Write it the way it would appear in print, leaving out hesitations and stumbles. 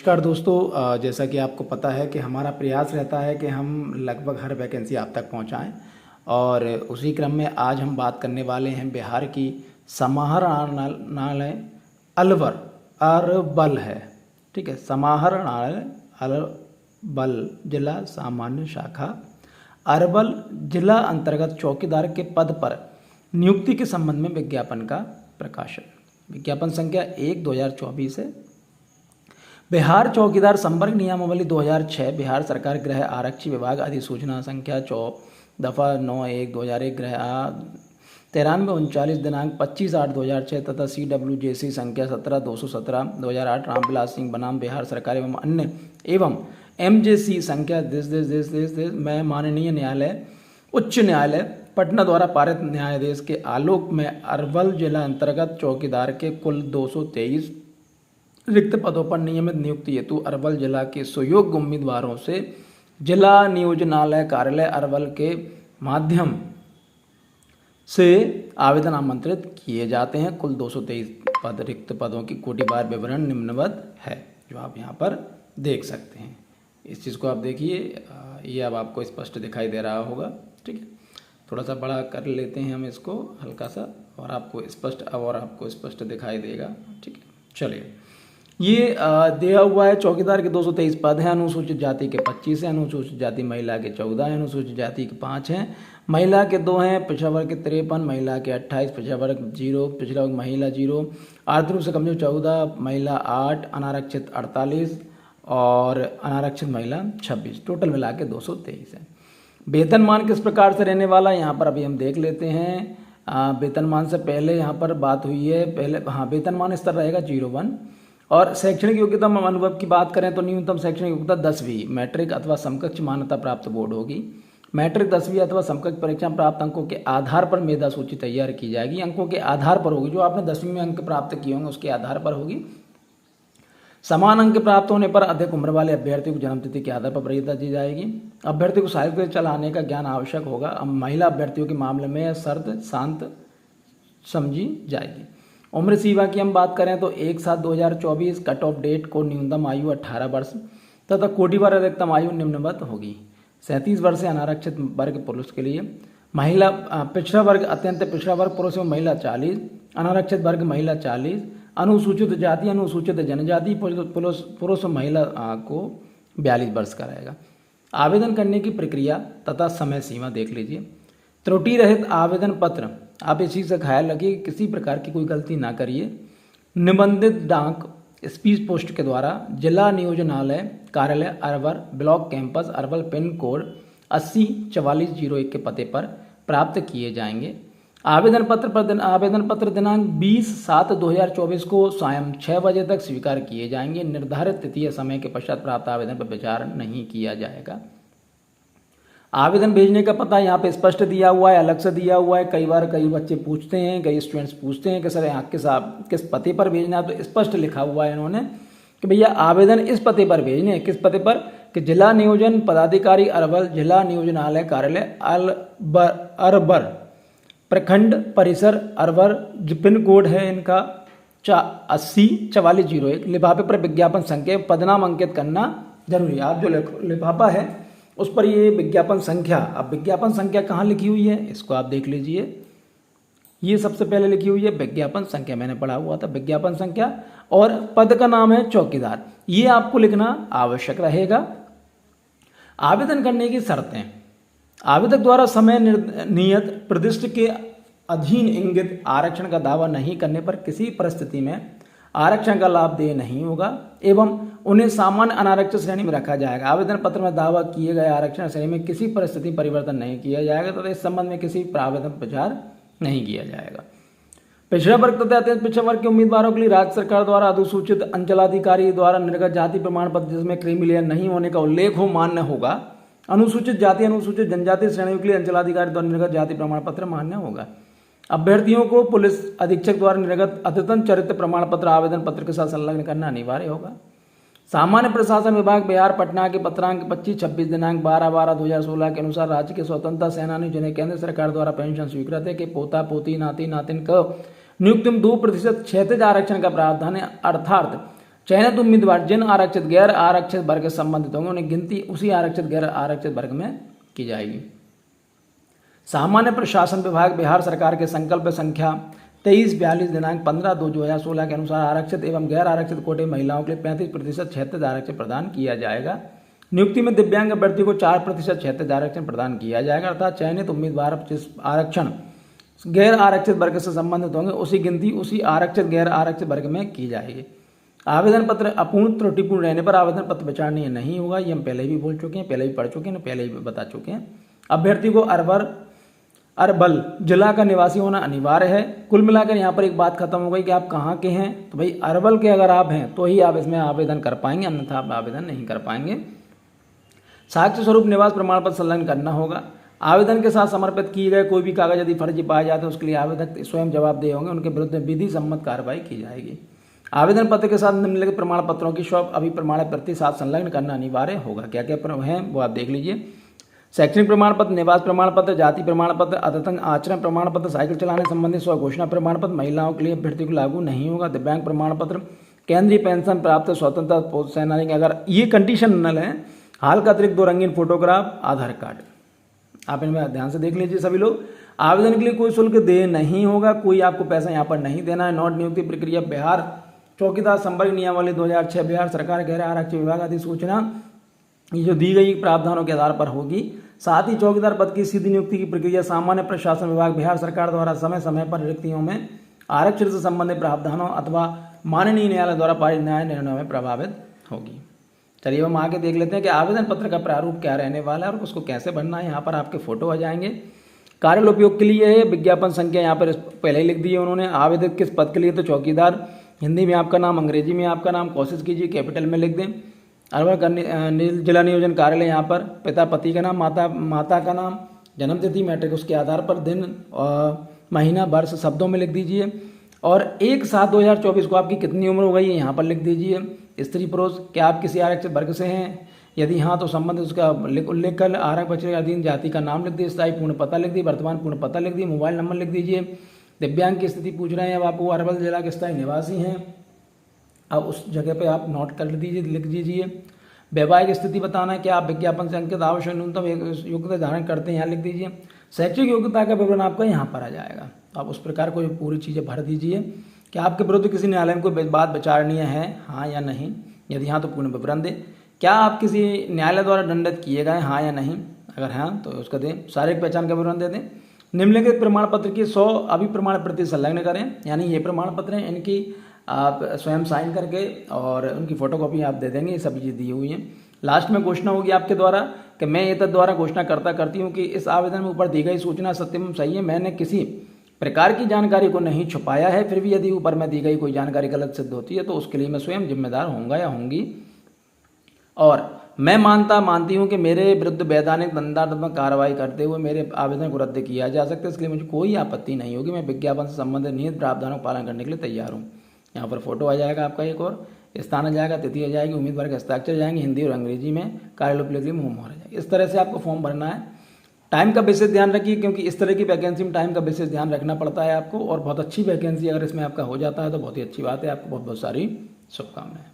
नमस्कार दोस्तों, जैसा कि आपको पता है कि हमारा प्रयास रहता है कि हम लगभग हर वैकेंसी आप तक पहुंचाएं और उसी क्रम में आज हम बात करने वाले हैं बिहार की समाहरणालय अलवर अरबल है। ठीक है, समाहरणालय अरबल जिला सामान्य शाखा अरबल जिला अंतर्गत चौकीदार के पद पर नियुक्ति के संबंध में विज्ञापन का प्रकाशन। विज्ञापन संख्या 1/2024 है। बिहार चौकीदार संवर्ग नियमावली 2006 बिहार सरकार गृह आरक्षी विभाग अधिसूचना संख्या 4/91/2001 गृह 9339 दिनांक 25/8/2006 तथा CWJC संख्या 17/217/2008 रामविलास सिंह बनाम बिहार सरकार एवं अन्य एवं MJC संख्या में माननीय न्यायालय उच्च न्यायालय पटना द्वारा पारित न्यायाधीश के आलोक में अरवल जिला अंतर्गत चौकीदार के कुल 223 रिक्त पदों पर नियमित नियुक्ति हेतु अरवल जिला के सुयोग्य उम्मीदवारों से जिला नियोजनालय कार्यालय अरवल के माध्यम से आवेदन आमंत्रित किए जाते हैं। कुल 223 रिक्त पदों की कोटिवार विवरण निम्नवत है, जो आप यहाँ पर देख सकते हैं। इस चीज़ को आप देखिए, ये अब आपको स्पष्ट दिखाई दे रहा होगा। ठीक है, थोड़ा सा बड़ा कर लेते हैं हम इसको हल्का सा, और आपको स्पष्ट दिखाई देगा। ठीक है, चलिए, ये दिया हुआ है। चौकीदार के 223 पद हैं। अनुसूचित जाति के 25 हैं, अनुसूचित जाति महिला के 14 हैं, अनुसूचित जाति के 5 हैं, महिला के 2 हैं, पिछड़ा वर्ग के 53, महिला के 28, पिछड़ा वर्ग 0, पिछड़ा वर्ग महिला 0, आर्थिक रूप से कमजोर 14, महिला 8, अनारक्षित 48 और अनारक्षित महिला 26, टोटल मिला के 223 है। वेतनमान किस प्रकार से रहने वाला, यहाँ पर अभी हम देख लेते हैं। वेतनमान से पहले यहाँ पर बात हुई है, वेतनमान स्तर रहेगा 01 और शैक्षणिक योग्यता अनुभव की बात करें तो न्यूनतम शैक्षणिक योग्यता 10वीं मैट्रिक अथवा समकक्ष मान्यता प्राप्त बोर्ड होगी। मैट्रिक 10वीं अथवा समकक्ष परीक्षा प्राप्त अंकों के आधार पर मेधा सूची तैयार की जाएगी। अंकों के आधार पर होगी, जो आपने 10वीं में अंक प्राप्त किए होंगे उसके आधार पर होगी। समान अंक प्राप्त होने पर अधिक उम्र वाले अभ्यर्थी को जन्मतिथि के आधार पर वरीयता दी जाएगी। अभ्यर्थी को साहित्य चलाने का ज्ञान आवश्यक होगा। अब महिला अभ्यर्थियों के मामले में यह शर्त शांत समझी जाएगी। उम्र सीमा की हम बात करें तो 1/7/2024 कट ऑफ डेट को न्यूनतम आयु 18 वर्ष तथा कोटिवार अधिकतम आयु निम्नवत होगी। 37 वर्ष से अनारक्षित वर्ग पुरुष के लिए, महिला पिछड़ा वर्ग अत्यंत पिछड़ा वर्ग पुरुष में महिला 40, अनारक्षित वर्ग महिला 40, अनुसूचित जाति अनुसूचित जनजाति पुरुष महिला को 42 वर्ष का रहेगा। आवेदन करने की प्रक्रिया तथा समय सीमा देख लीजिए। त्रुटि रहित आवेदन पत्र, आप इस चीज़ का ख्याल रखिए, किसी प्रकार की कोई गलती ना करिए। निबंधित डाक स्पीड पोस्ट के द्वारा जिला नियोजनालय कार्यालय Arwal block campus Arwal pin code 804401 के पते पर प्राप्त किए जाएंगे। आवेदन पत्र दिनांक 20/7/2024 को सायं 6 बजे तक स्वीकार किए जाएंगे। निर्धारित तिथि या समय के पश्चात प्राप्त आवेदन पर विचार नहीं किया जाएगा। आवेदन भेजने का पता यहाँ पे स्पष्ट दिया हुआ है, अलग से दिया हुआ है। कई बच्चे पूछते हैं, कई स्टूडेंट्स पूछते हैं कि सर यहाँ किस पते पर भेजना है, तो स्पष्ट लिखा हुआ है इन्होंने कि भैया आवेदन इस पते पर भेजने हैं। किस पते पर, कि जिला नियोजन पदाधिकारी अरवल जिला नियोजनालय कार्यालय अरबर प्रखंड परिसर अरवर, पिन कोड है इनका 804401। लिफाफे पर विज्ञापन संख्या पदनाम अंकित करना जरूरी है। आप जो लिफाफा है उस पर ये विज्ञापन संख्या, अब विज्ञापन संख्या कहाँ लिखी हुई है इसको आप देख लीजिए। ये सबसे पहले लिखी हुई है विज्ञापन संख्या, मैंने पढ़ा हुआ था विज्ञापन संख्या, और पद का नाम है चौकीदार। ये आपको लिखना आवश्यक रहेगा। आवेदन करने की शर्तें, आवेदक द्वारा समय नियत प्रदिष्ट के अधीन इंगित आरक्षण का दावा नहीं करने पर किसी परिस्थिति में आरक्षण का लाभ देय नहीं होगा एवं उन्हें सामान्य अनारक्षित श्रेणी में रखा जाएगा। आवेदन पत्र में दावा किए गए आरक्षण श्रेणी में किसी परिस्थिति परिवर्तन नहीं किया जाएगा तथा इस संबंध में किसी प्रावधान पर विचार नहीं किया जाएगा। पिछड़ा वर्ग तथा अत्यंत पिछड़ा वर्ग के उम्मीदवारों के लिए राज्य सरकार द्वारा अधिसूचित अंचलाधिकारी द्वारा निर्गत जाति प्रमाण पत्र जिसमें क्रीमी लेयर नहीं होने का उल्लेख हो मान्य होगा। अनुसूचित जाति अनुसूचित जनजाति श्रेणियों के लिए अंचलाधिकारी द्वारा निर्गत जाति प्रमाण पत्र मान्य होगा। अभ्यर्थियों को पुलिस अधीक्षक द्वारा निर्गत अद्यतन चरित्र प्रमाण पत्र आवेदन पत्र के साथ संलग्न करना अनिवार्य होगा। सामान्य प्रशासन विभाग बिहार पटना के पत्रांक 25-26 दिनांक 12/12/2016 के अनुसार राज्य के स्वतंत्रता सेनानी जिन्हें केंद्र सरकार द्वारा पेंशन स्वीकृत है के पोता पोती नाती नातिन को नियुक्ति में 2% क्षैतिज आरक्षण का प्रावधान है, अर्थात चयनित उम्मीदवार जिन आरक्षित गैर आरक्षित वर्ग से संबंधित होंगे उन्हें गिनती उसी आरक्षित गैर आरक्षित वर्ग में की जाएगी। सामान्य प्रशासन विभाग बिहार सरकार के संकल्प संख्या 2342 दिनांक 15/2/2016 के अनुसार आरक्षित एवं गैर आरक्षित कोटे महिलाओं के लिए 35% क्षैतिज आरक्षण प्रदान किया जाएगा। नियुक्ति में दिव्यांग अभ्यर्थी को 4% क्षैतिज आरक्षण प्रदान किया जाएगा, अर्थात चयनित उम्मीदवार जिस आरक्षण गैर आरक्षित वर्ग से संबंधित होंगे उसी गिनती उसी आरक्षित गैर आरक्षित वर्ग में की जाएगी। आवेदन पत्र अपूर्ण त्रुटिपूर्ण रहने पर आवेदन पत्र विचारणीय नहीं होगा, ये हम पहले भी बोल चुके हैं, पहले भी पढ़ चुके हैं, पहले भी बता चुके हैं। अभ्यर्थी को अरवल जिला का निवासी होना अनिवार्य है। कुल मिलाकर यहाँ पर एक बात खत्म हो गई कि आप कहाँ के हैं, तो भाई अरवल के अगर आप हैं तो ही आप इसमें आवेदन कर पाएंगे, अन्यथा आप आवेदन नहीं कर पाएंगे। साक्ष्य स्वरूप निवास प्रमाण पत्र संलग्न करना होगा। आवेदन के साथ समर्पित किए गए कोई भी कागज यदि फर्जी पाए जाते हैं उसके लिए आवेदक स्वयं जवाबदेह होंगे, उनके विरुद्ध विधि सम्मत कार्रवाई की जाएगी। आवेदन पत्र के साथ निम्नलिखित प्रमाण पत्रों की स्व अभिप्रमाण प्रति साथ संलग्न करना अनिवार्य होगा। क्या क्या हैं वो आप देख लीजिए। शैक्षणिक प्रमाण पत्र, निवास प्रमाण पत्र, जाति प्रमाण पत्र, अतंग आचरण प्रमाण पत्र, साइकिल चलाने संबंधी स्व घोषणा प्रमाण पत्र महिलाओं के लिए अभ्यर्थी को लागू नहीं होगा। दिव्यांग प्रमाण पत्र, केंद्रीय पेंशन प्राप्त स्वतंत्रता सेनानी के अगर ये कंडीशन नल है, हाल का अतिरिक्त 2 रंगीन फोटोग्राफ, आधार कार्ड। आप इनमें ध्यान से देख लीजिए सभी लोग। आवेदन के लिए कोई शुल्क दे नहीं होगा, कोई आपको पैसा यहाँ पर नहीं देना है। नोट नियुक्ति प्रक्रिया बिहार चौकीदार संवर्ग नियमावली 2006 बिहार सरकार गैर आरक्षित विभाग अधिसूचना ये जो दी गई प्रावधानों के आधार पर होगी। साथ ही चौकीदार पद की सीधी नियुक्ति की प्रक्रिया सामान्य प्रशासन विभाग बिहार सरकार द्वारा समय समय पर रिक्तियों में आरक्षण से संबंधित प्रावधानों अथवा माननीय न्यायालय द्वारा पारित न्याय निर्णयों में प्रभावित होगी। चलिए हम आगे देख लेते हैं कि आवेदन पत्र का प्रारूप क्या रहने वाला है और उसको कैसे भरना है। यहाँ पर आपके फोटो आ जाएंगे। कार्यालय उपयोग के लिए है, विज्ञापन संख्या यहाँ पर पहले ही लिख दी है उन्होंने। आवेदक किस पद के लिए, तो चौकीदार, हिंदी में आपका नाम, अंग्रेजी में आपका नाम, कोशिश कीजिए कैपिटल में लिख दें। अरवल जिला नियोजन कार्यालय, यहाँ पर पिता पति का नाम, माता का नाम, जन्म तिथि, मैट्रिक उसके आधार पर दिन महीना वर्ष शब्दों में लिख दीजिए। और 1/7/2024 को आपकी कितनी उम्र हो गई है यहाँ पर लिख दीजिए। स्त्री पुरुष, क्या आप किसी आरक्षित वर्ग से हैं, यदि हाँ तो संबंधित उसका उल्लेख कर आरक्षण के अधीन जाति का नाम लिख दिए, स्थायी पूर्ण पता लिख दिए, वर्तमान पूर्ण पता लिख दिए, मोबाइल नंबर लिख दीजिए। दिव्यांग की स्थिति पूछ रहे हैं, अब आप वो अरवल जिला के स्थायी निवासी हैं, अब उस जगह पे आप नोट कर दीजिए, लिख दीजिए। वैवाहिक स्थिति बताना है, क्या आप विज्ञापन से अंकित आवश्यक न्यूनतम योग्यता धारण करते हैं, यहाँ लिख दीजिए। शैक्षिक योग्यता का विवरण आपका यहाँ पर आ जाएगा, आप उस प्रकार को पूरी चीज़ें भर दीजिए। क्या आपके विरुद्ध किसी न्यायालय में कोई बात विचारणीय है, हाँ या नहीं, यदि हाँ तो पूर्ण विवरण दें। क्या आप किसी न्यायालय द्वारा दंडित किए गए, हाँ या नहीं, अगर हाँ तो उसका दें। शारीरिक पहचान का विवरण दे दें। निम्नलिखित प्रमाण पत्र की 100 अभिप्रमाण प्रति संलग्न करें, यानी ये प्रमाण पत्र हैं, इनकी आप स्वयं साइन करके और उनकी फोटोकॉपी आप दे देंगे। ये सभी चीज़ दी हुई हैं। लास्ट में घोषणा होगी आपके द्वारा कि मैं ये द्वारा घोषणा करती हूँ कि इस आवेदन में ऊपर दी गई सूचना सत्य एवं सही है, मैंने किसी प्रकार की जानकारी को नहीं छुपाया है। फिर भी यदि ऊपर में दी गई कोई जानकारी गलत सिद्ध होती है तो उसके लिए मैं स्वयं जिम्मेदार होऊंगा या होंगी। और मैं मानती हूँ कि मेरे विरुद्ध वैधानिक दंडात्मक कार्रवाई करते हुए मेरे आवेदन को रद्द किया जा सकता है, इसलिए मुझे कोई आपत्ति नहीं होगी। मैं विज्ञापन से संबंधित नियत प्रावधानों का पालन करने के लिए तैयार हूँ। यहाँ पर फोटो आ जाएगा आपका, एक और स्थान आ जाएगा, तिथि आ जाएगी, उम्मीदवार के हस्ताक्षर जाएंगे हिंदी और अंग्रेजी में, कार्यालय उपयोग में मोहर आ जाएगी। इस तरह से आपको फॉर्म भरना है। टाइम का विशेष ध्यान रखिए, क्योंकि इस तरह की वैकेंसी में टाइम का विशेष ध्यान रखना पड़ता है आपको। और बहुत अच्छी वैकेंसी अगर इसमें आपका हो जाता है तो बहुत ही अच्छी बात है। आपको बहुत बहुत सारी शुभकामनाएं।